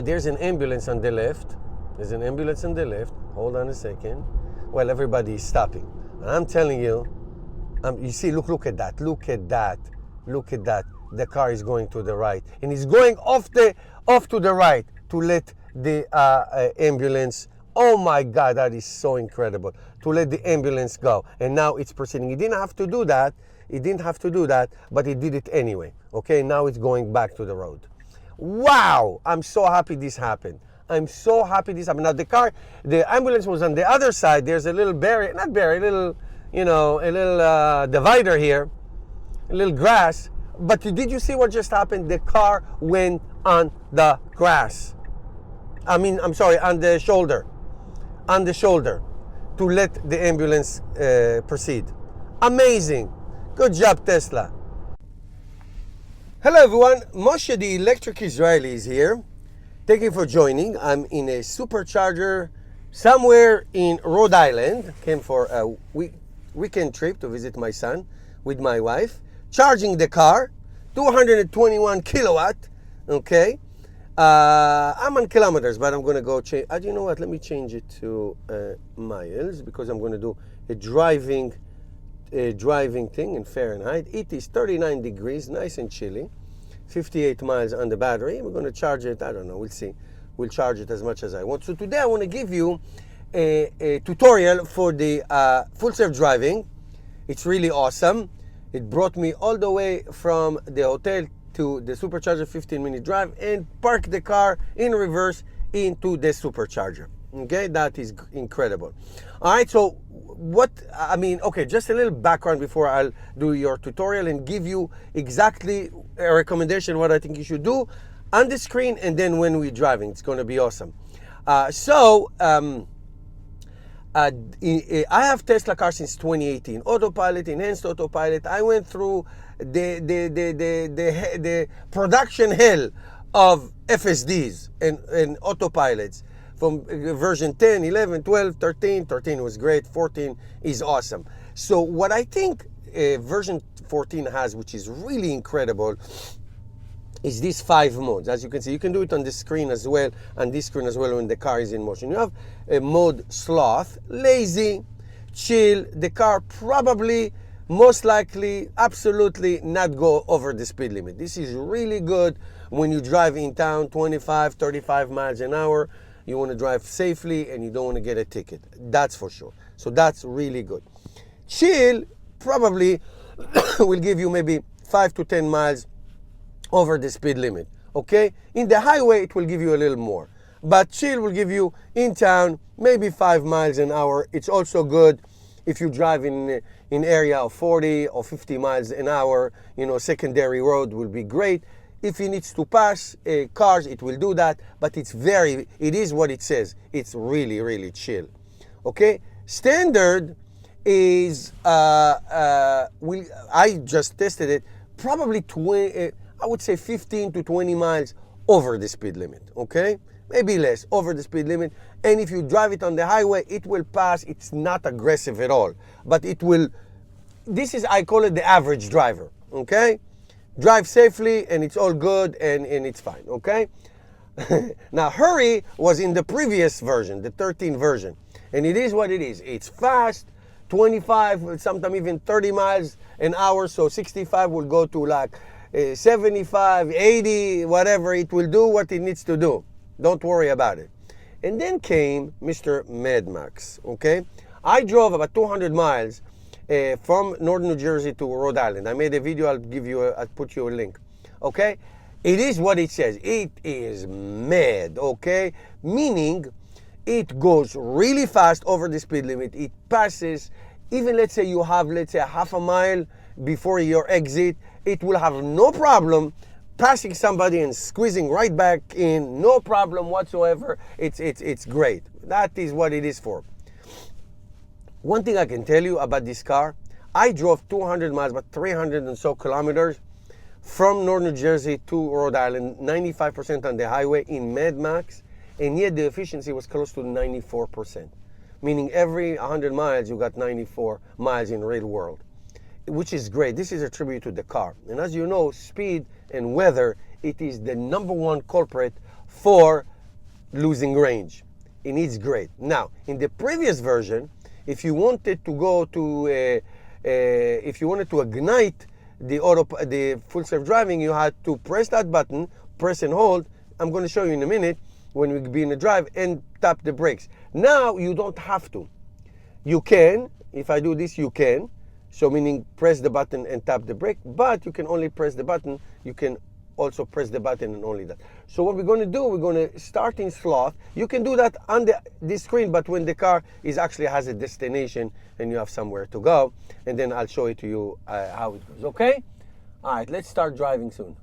There's an ambulance on the left. There's an ambulance on the left. Hold on a second. Well, everybody is stopping. And I'm telling you, you see, look at that. Look at that. Look at that. The car is going to the right. And it's going off to the right to let the ambulance. Oh my God, that is so incredible. To let the ambulance go. And now it's proceeding. It didn't have to do that. It didn't have to do that, but it did it anyway. Okay, now it's going back to the road. Wow, I'm so happy this happened. I'm so happy this happened. Now the ambulance was on the other side. There's a little barrier, not barrier, a little divider here, a little grass. But did you see what just happened? The car went on the grass. I'm sorry, on the shoulder. On the shoulder to let the ambulance proceed. Amazing. Good job, Tesla. Hello everyone, Moshe the Electric Israeli is here. Thank you for joining. I'm in a supercharger somewhere in Rhode Island. Came for a weekend trip to visit my son with my wife. Charging the car, 221 kilowatt, okay. I'm on kilometers, but I'm gonna go change. You know what, let me change it to miles because I'm gonna do a driving thing in Fahrenheit. It is 39 degrees, nice and chilly. 58 miles on the battery. We're going to charge it, I don't know, we'll see. We'll charge it as much as I want. So today I want to give you a tutorial for the full self driving. It's really awesome. It brought me all the way from the hotel to the supercharger, 15-minute drive, and park the car in reverse into the supercharger. Okay, that is incredible. All right, so okay, just a little background before I'll do your tutorial and give you exactly a recommendation what I think you should do on the screen and then when we're driving. It's going to be awesome. I have Tesla car since 2018. Autopilot, enhanced autopilot. I went through the production hell of FSDs and autopilots. From version 10, 11, 12, 13. 13 was great. 14 is awesome. So what I think version 14 has, which is really incredible, is these 5 modes. As you can see, you can do it on the screen as well, on this screen as well when the car is in motion. You have a mode sloth, lazy, chill. The car probably, most likely, absolutely not go over the speed limit. This is really good when you drive in town 25, 35 miles an hour. You want to drive safely and you don't want to get a ticket. That's for sure. So that's really good. Chill probably will give you maybe 5 to 10 miles over the speed limit. Okay? In the highway, it will give you a little more. But chill will give you in town maybe 5 miles an hour. It's also good if you drive in area of 40 or 50 miles an hour. Secondary road will be great. If it needs to pass cars, it will do that, but it is what it says. It's really, really chill. Okay? Standard is, I just tested it, probably 20, I would say 15 to 20 miles over the speed limit. Okay? Maybe less, over the speed limit. And if you drive it on the highway, it will pass. It's not aggressive at all, but it will, I call it the average driver. Okay? Drive safely and it's all good and it's fine, okay? Now, hurry was in the previous version, the 13 version. And it is what it is. It's fast, 25, sometimes even 30 miles an hour. So 65 will go to like 75, 80, whatever. It will do what it needs to do. Don't worry about it. And then came Mr. Mad Max, okay? I drove about 200 miles from northern New Jersey to Rhode Island. I made a video. I'll put you a link. Okay, it is what it says. It is mad. Okay, meaning it goes really fast over the speed limit. It passes. Even let's say you have half a mile before your exit, it will have no problem passing somebody and squeezing right back in. No problem whatsoever. It's great. That is what it is for. One thing I can tell you about this car, I drove 200 miles, about 300 and so kilometers from northern New Jersey to Rhode Island, 95% on the highway in Mad Max, and yet the efficiency was close to 94%. Meaning every 100 miles, you got 94 miles in real world, which is great. This is a tribute to the car. And as you know, speed and weather, it is the #1 culprit for losing range. It needs grade. Now, in the previous version, if you wanted to go to, if you wanted to ignite the full self-driving, you had to press that button, press and hold. I'm going to show you in a minute when we be in the drive, and tap the brakes. Now you don't have to. You can, if I do this, you can. So meaning press the button and tap the brake, but you can only press the button. You can also press the button and only that. So what we're going to do, we're going to start in sloth. You can do that on this screen, but when the car actually has a destination and you have somewhere to go, and then I'll show it to you how it goes, okay? All right, let's start driving soon.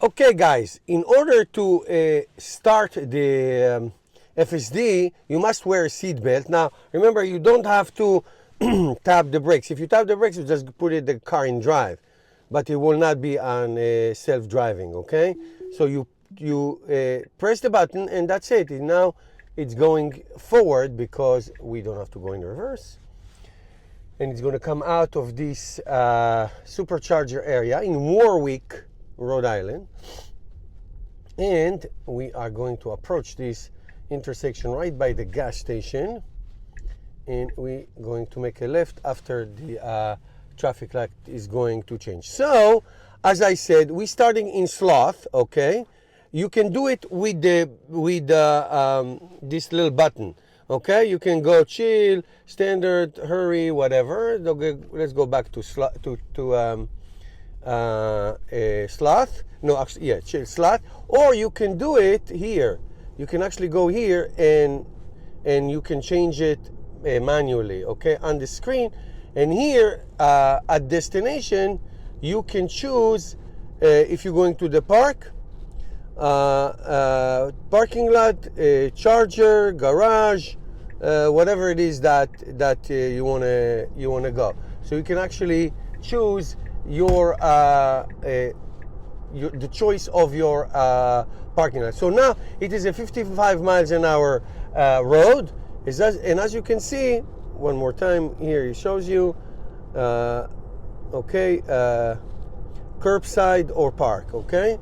Okay, guys, in order to start the FSD, you must wear a seat belt. Now, remember, you don't have to tap the brakes. If you tap the brakes, you just put the car in drive, but it will not be on self-driving, okay? So you press the button, and that's it. And now it's going forward because we don't have to go in reverse. And it's going to come out of this supercharger area in Warwick, Rhode Island. And we are going to approach this intersection right by the gas station. And we're going to make a left after the traffic light is going to change. So, as I said, we're starting in sloth, okay? You can do it with this little button, okay? You can go chill, standard, hurry, whatever. Let's go back to sloth. No, actually, yeah, chill, sloth. Or you can do it here. You can actually go here and you can change it manually, okay, on the screen. And here at destination, you can choose if you're going to the park, parking lot, charger, garage, whatever it is that you wanna go. So you can actually choose the choice of your parking lot. So now it is a 55 miles an hour road. And as you can see, one more time here, it shows you, okay, curbside or park, okay?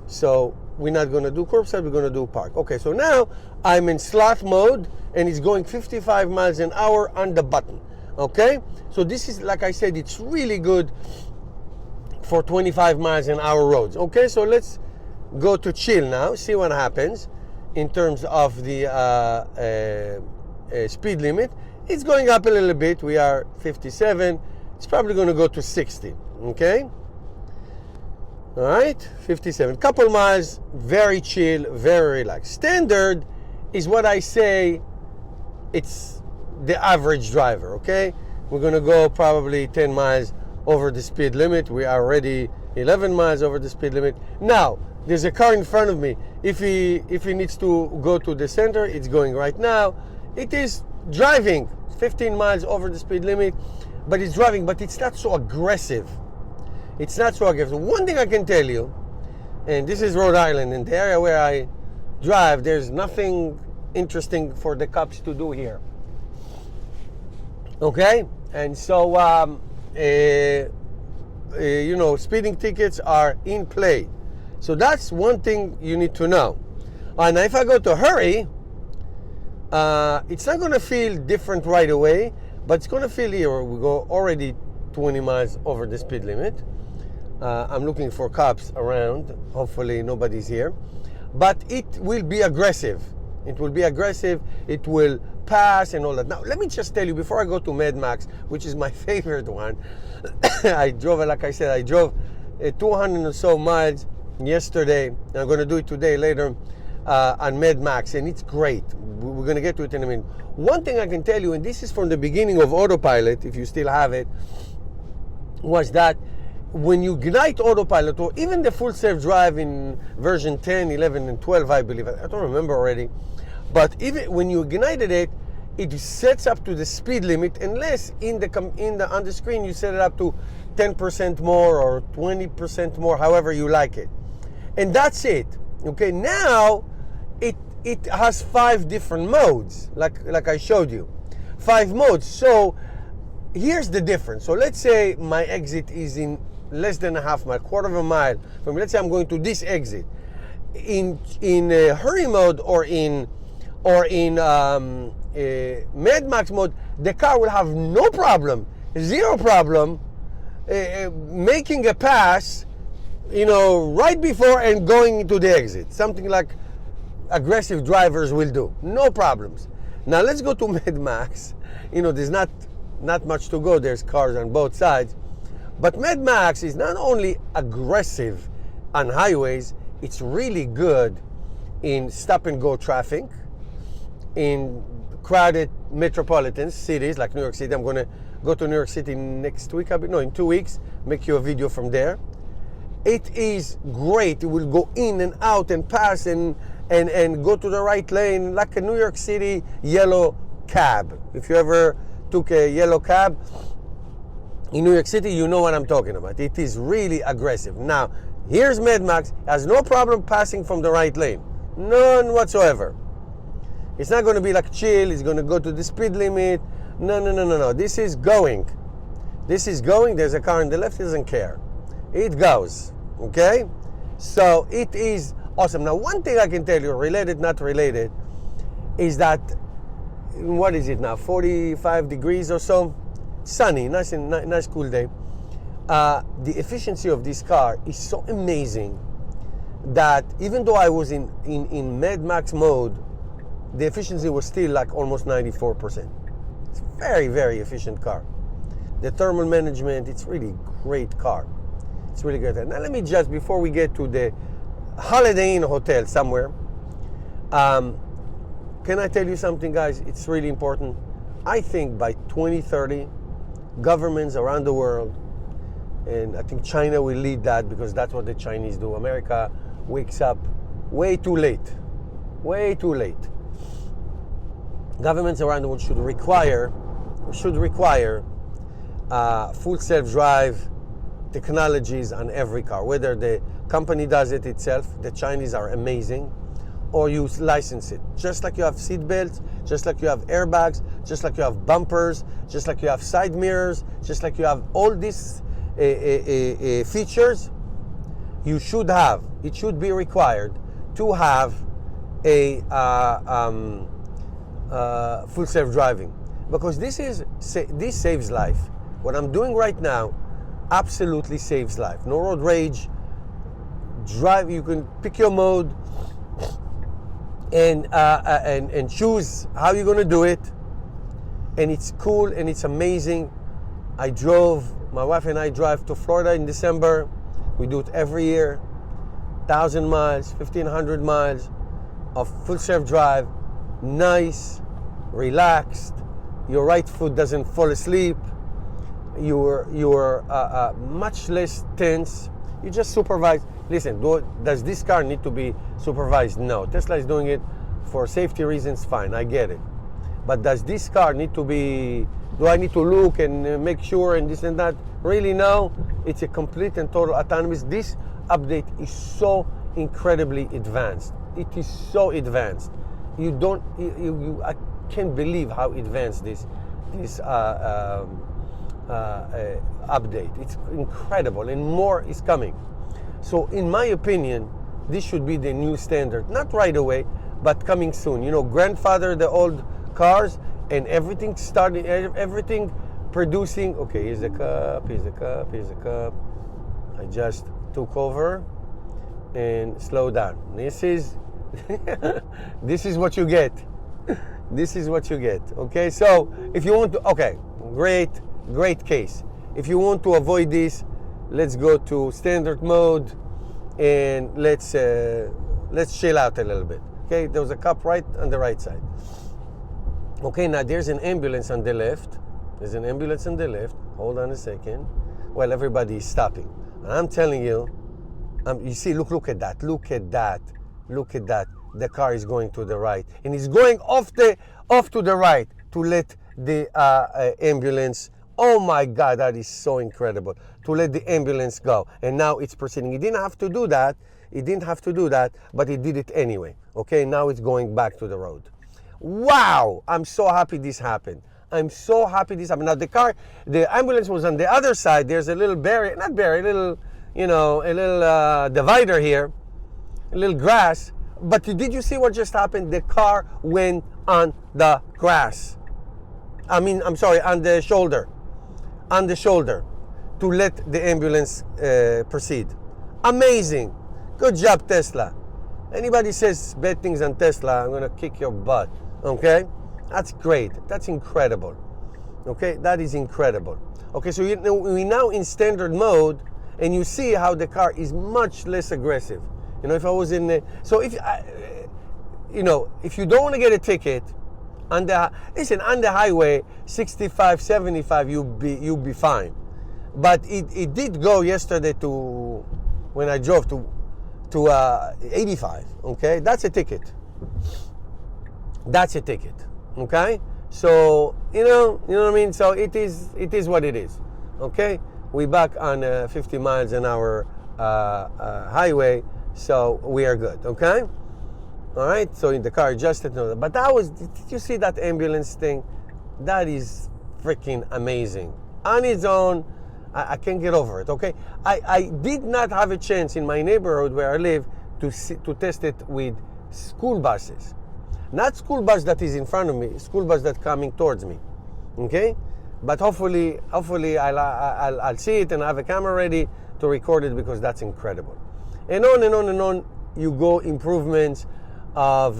So we're not gonna do curbside, we're gonna do park. Okay, so now I'm in sloth mode and it's going 55 miles an hour on the button, okay? So this is, like I said, it's really good for 25 miles an hour roads, okay? So let's go to chill now, see what happens in terms of the speed limit. It's going up a little bit. We are 57. It's probably going to go to 60. Okay. All right. 57. Couple miles. Very chill. Very relaxed. Standard is what I say. It's the average driver. Okay. We're going to go probably 10 miles over the speed limit. We are already 11 miles over the speed limit. Now, there's a car in front of me. If he needs to go to the center, it's going right now. It is driving 15 miles over the speed limit, but it's driving, but it's not so aggressive. It's not so aggressive. One thing I can tell you, and this is Rhode Island, in the area where I drive, there's nothing interesting for the cops to do here. Okay? And so, you know, speeding tickets are in play. So that's one thing you need to know. And if I go to hurry, it's not going to feel different right away, but it's going to feel here. We go already 20 miles over the speed limit. I'm looking for cops around. Hopefully nobody's here. But it will be aggressive. It will be aggressive. It will pass and all that. Now, let me just tell you, before I go to Mad Max, which is my favorite one, I drove, like I said, 200 or so miles yesterday. I'm going to do it today later on Mad Max, and it's great. We're going to get to it in a minute. One thing I can tell you, and this is from the beginning of Autopilot, if you still have it, was that when you ignite Autopilot, or even the full self-drive in version 10, 11, and 12, I believe, I don't remember already, but even when you ignited it, it sets up to the speed limit, unless on the screen you set it up to 10% more or 20% more, however you like it. And that's it. Okay, now it has 5 different modes, like I showed you. 5 modes. So here's the difference. So let's say my exit is in less than a half mile, quarter of a mile from, let's say I'm going to this exit. in hurry mode or in Mad Max mode, the car will have no problem, zero problem, making a pass, right before and going into the exit. Something like aggressive drivers will do. No problems. Now let's go to Mad Max. There's not much to go. There's cars on both sides. But Mad Max is not only aggressive on highways, it's really good in stop and go traffic, in crowded metropolitan cities like New York City. I'm going to go to New York City next week. In 2 weeks, make you a video from there. It is great. It will go in and out and pass and go to the right lane like a New York City yellow cab. If you ever took a yellow cab in New York City, you know what I'm talking about. It is really aggressive. Now, here's Mad Max, has no problem passing from the right lane. None whatsoever. It's not going to be like chill, it's going to go to the speed limit. No. This is going. There's a car on the left, he doesn't care. It goes. Okay? So it is awesome. Now, one thing I can tell you, related, not related, is that, what is it now, 45 degrees or so? Sunny, nice cool day. The efficiency of this car is so amazing that even though I was in Mad Max mode, the efficiency was still like almost 94%. It's a very, very efficient car. The thermal management, it's really great car. It's really good. Now let me just, before we get to the Holiday Inn hotel somewhere, can I tell you something, guys? It's really important. I think by 2030, governments around the world, and I think China will lead that because that's what the Chinese do. America wakes up way too late. Way too late. Governments around the world should require full self-drive technologies on every car, whether the company does it itself, the Chinese are amazing, or you license it. Just like you have seat belts, just like you have airbags, just like you have bumpers, just like you have side mirrors, just like you have all these features, it should be required to have a full self-driving, because this saves life. What I'm doing right now absolutely saves life. No road rage. Drive. You can pick your mode and choose how you're going to do it, and it's cool and it's amazing. My wife and I drive to Florida in December. We do it every year. 1,000 miles, 1,500 miles of full self-drive. Nice, relaxed. Your right foot doesn't fall asleep. You're much less tense. You just supervise. Listen, does this car need to be supervised? No. Tesla is doing it for safety reasons. Fine, I get it. But does this car need to be? Do I need to look and make sure and this and that? Really, no. It's a complete and total autonomous. This update is so incredibly advanced. It is so advanced. I can't believe how advanced this update. It's incredible, and more is coming. So in my opinion, this should be the new standard. Not right away, but coming soon. Grandfather the old cars, and everything producing. Okay, here's a cup. I just took over and slow down. This is this is what you get. This is what you get. Okay, so if you want to, great case. If you want to avoid this, let's go to standard mode and let's chill out a little bit. Okay, there was a cup right on the right side. Okay, now there's an ambulance on the left. Hold on a second. Well, everybody is stopping. And I'm telling you, you see, look at that. The car is going to the right, and it's going off to the right to let the ambulance. Oh my God, that is so incredible, to let the ambulance go. And now it's proceeding. It didn't have to do that, but it did it anyway. Okay, now it's going back to the road. Wow, I'm so happy this happened. Now the ambulance was on the other side. There's a little barrier, a little divider here. a little grass. But did you see what just happened? The car went on the grass. I'm sorry, on the shoulder. On the shoulder to let the ambulance proceed. Amazing. Good job, Tesla. Anybody says bad things on Tesla, I'm going to kick your butt. Okay? That's great. That's incredible. Okay? That is incredible. Okay, so we're now in standard mode, and you see how the car is much less aggressive. If I was in the... So if you don't want to get a ticket, on the highway, 65, 75, you'll be fine. But it did go yesterday to, when I drove to 85, okay? That's a ticket. That's a ticket, okay? So, you know what I mean? So it is what it is, okay? We're back on 50 miles an hour highway, so we are good, okay? All right, so in the car adjusted, but did you see that ambulance thing? That is freaking amazing. On its own, I can't get over it, okay? I did not have a chance in my neighborhood where I live to test it with school buses. Not school bus that is in front of me, school bus that's coming towards me, okay? But hopefully I'll see it and have a camera ready to record it, because that's incredible. And on and on and on you go, improvements of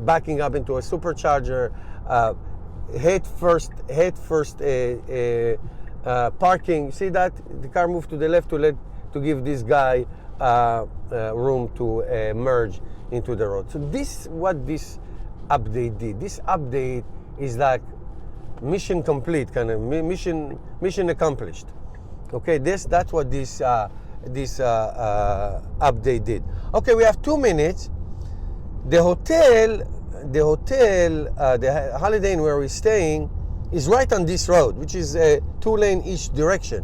backing up into a supercharger, head first parking. See that the car moved to the left to give this guy room to merge into the road. So this what this update did. This update is like mission complete, kind of mission accomplished. Okay, that's what this update did. Okay, we have 2 minutes. The Holiday Inn where we're staying is right on this road, which is a 2-lane each direction,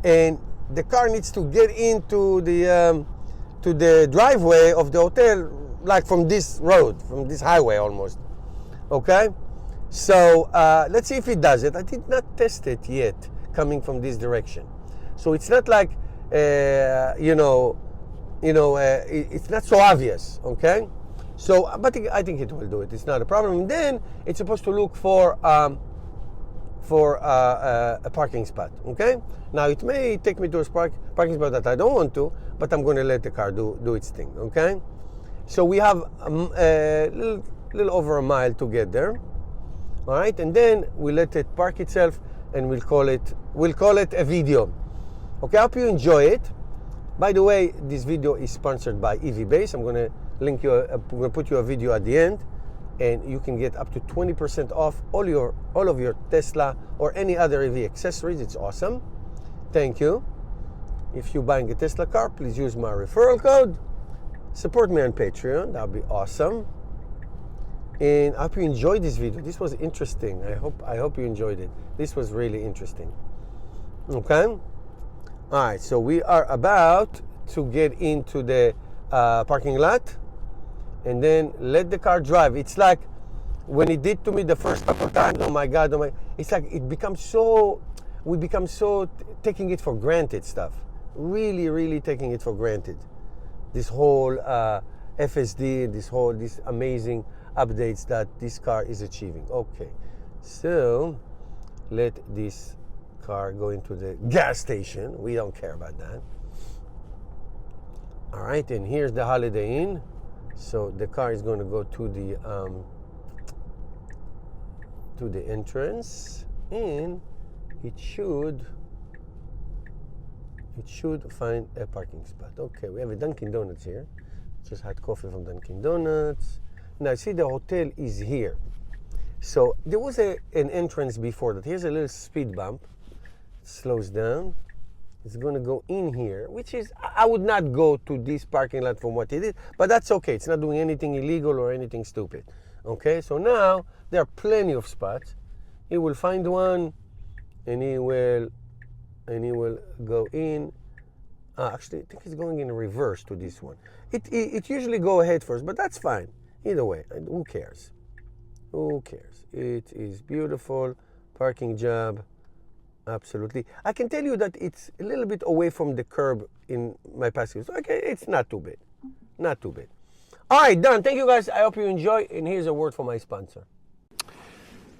and the car needs to get into the driveway of the hotel, like from this road, from this highway almost. Okay, so let's see if it does it. I did not test it yet coming from this direction, so it's not like it's not so obvious. Okay, so but I think it will do it. It's not a problem. And then it's supposed to look for a parking spot. Okay, now it may take me to a parking spot that I don't want to, but I'm going to let the car do its thing. Okay, so we have a little over a mile to get there. All right, and then we let it park itself, and we'll call it a video. Okay, I hope you enjoy it. By the way, this video is sponsored by EV Base. I'm going to link you. I'm going to put you a video at the end, and you can get up to 20% off all of your Tesla or any other EV accessories. It's awesome. Thank you. If you're buying a Tesla car, please use my referral code. Support me on Patreon. That would be awesome. And I hope you enjoyed this video. This was interesting. I hope you enjoyed it. This was really interesting. Okay. All right. So we are about to get into the parking lot, and then let the car drive. It's like when it did to me the first couple of times. Oh my God! It's like we become so taking it for granted stuff. Really, really taking it for granted. This whole FSD, these amazing updates that this car is achieving. Okay, so let this car go into the gas station. We don't care about that. All right, and here's the Holiday Inn. So the car is going to go to the entrance, and it should find a parking spot. Okay, we have a Dunkin' Donuts here. Just had coffee from Dunkin' Donuts. Now, see, the hotel is here. So there was an entrance before that. Here's a little speed bump. It slows down. It's going to go in here, which is, I would not go to this parking lot from what it is, but that's okay. It's not doing anything illegal or anything stupid. Okay, so now there are plenty of spots. He will find one, and he will go in. Actually, I think it's going in reverse to this one. It usually go ahead first, but that's fine. Either way, who cares? Who cares? It is beautiful parking job. Absolutely. I can tell you that it's a little bit away from the curb in my past use. Okay, it's not too bad. Not too bad. All right, done. Thank you guys. I hope you enjoy. And here's a word from my sponsor.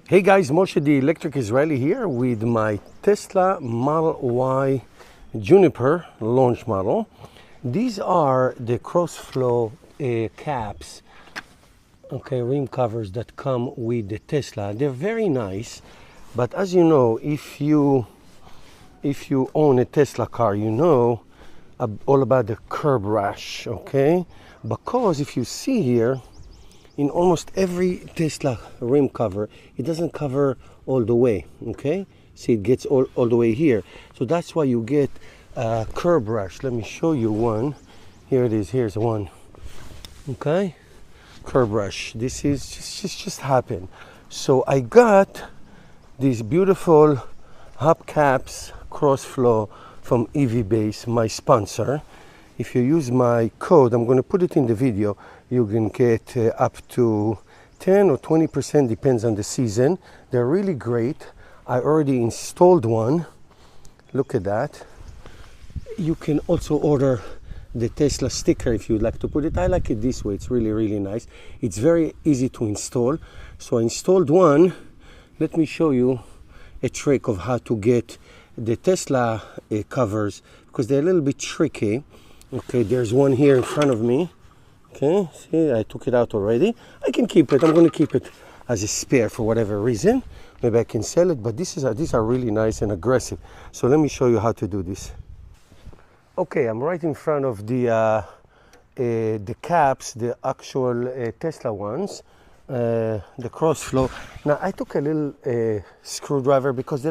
Hey guys, Moshe the Electric Israeli here with my Tesla Model Y Juniper launch model. These are the cross-flow caps, okay, rim covers that come with the Tesla. They're very nice, but as you know, if you own a Tesla car, you know all about the curb rash, okay? Because if you see here, in almost every Tesla rim cover, it doesn't cover all the way, okay? See, it gets all the way here. So that's why you get curb rash. Let me show you one. Here it is, here's one, okay? Curb rash, this is just happened. So I got these beautiful hubcaps cross flow from EV Base, my sponsor. If you use my code, I'm going to put it in the video, you can get up to 10 or 20%, depends on the season. They're really great. I already installed one. Look at that. You can also order the Tesla sticker if you'd like to put it. I like it this way. It's really, really nice. It's very easy to install. So I installed one. Let me show you a trick of how to get the Tesla covers, because they're a little bit tricky. Okay, there's one here in front of me. Okay, see, I took it out already. I can keep it. I'm going to keep it as a spare for whatever reason. Maybe I can sell it, but these are really nice and aggressive. So let me show you how to do this. Okay, I'm right in front of the caps, the actual Tesla ones, the cross flow. Now I took a little screwdriver because they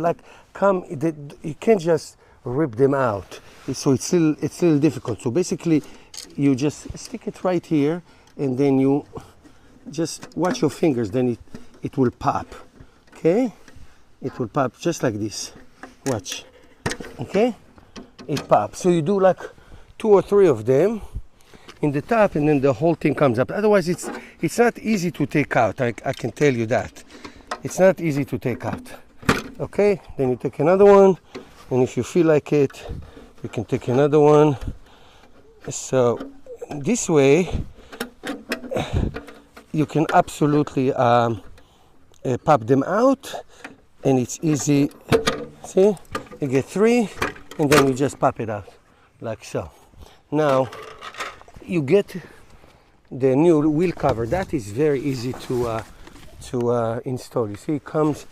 you can't just rip them out. So it's a little difficult. So basically, you just stick it right here, and then you just watch your fingers. Then it will pop. Okay, it will pop just like this. Watch. Okay, it pops. So you do like 2 or 3 of them in the top, and then the whole thing comes up. Otherwise, it's not easy to take out. I can tell you that. It's not easy to take out. Okay, then you take another one, and if you feel like it, you can take another one. So this way, you can absolutely pop them out, and it's easy. See, you get 3, and then you just pop it out like so. Now you get the new wheel cover. That is very easy to install. You see, it comes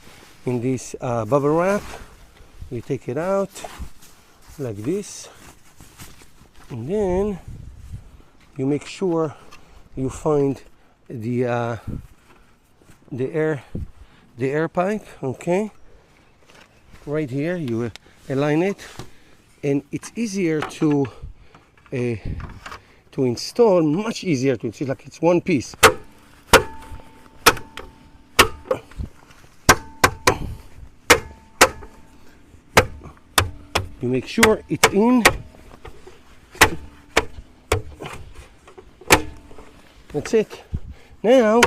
in this bubble wrap. You take it out like this, and then you make sure you find the air pipe. Okay, right here you align it, and it's easier to install, much easier to install, like it's one piece. You make sure it's in. That's it. Now,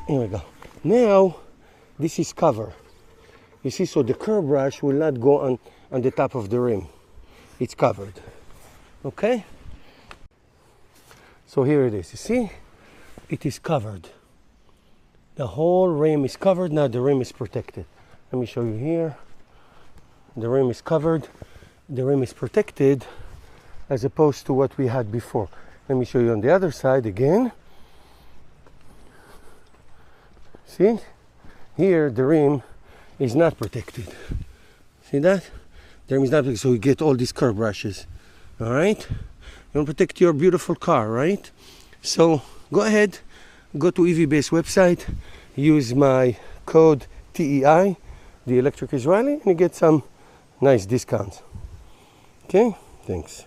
here we go. Now, this is cover. You see, so the curb rash will not go on the top of the rim. It's covered. Okay? So here it is. You see? It is covered. The whole rim is covered. Now the rim is protected. Let me show you here. The rim is covered. The rim is protected as opposed to what we had before. Let me show you on the other side again. See? Here the rim is not protected. See that? The rim is not protected, so you get all these curb rashes. All right? You want to protect your beautiful car, right? So go ahead, go to EV Base website, use my code TEI, the Electric Israeli, and you get some nice discounts. Okay? Thanks.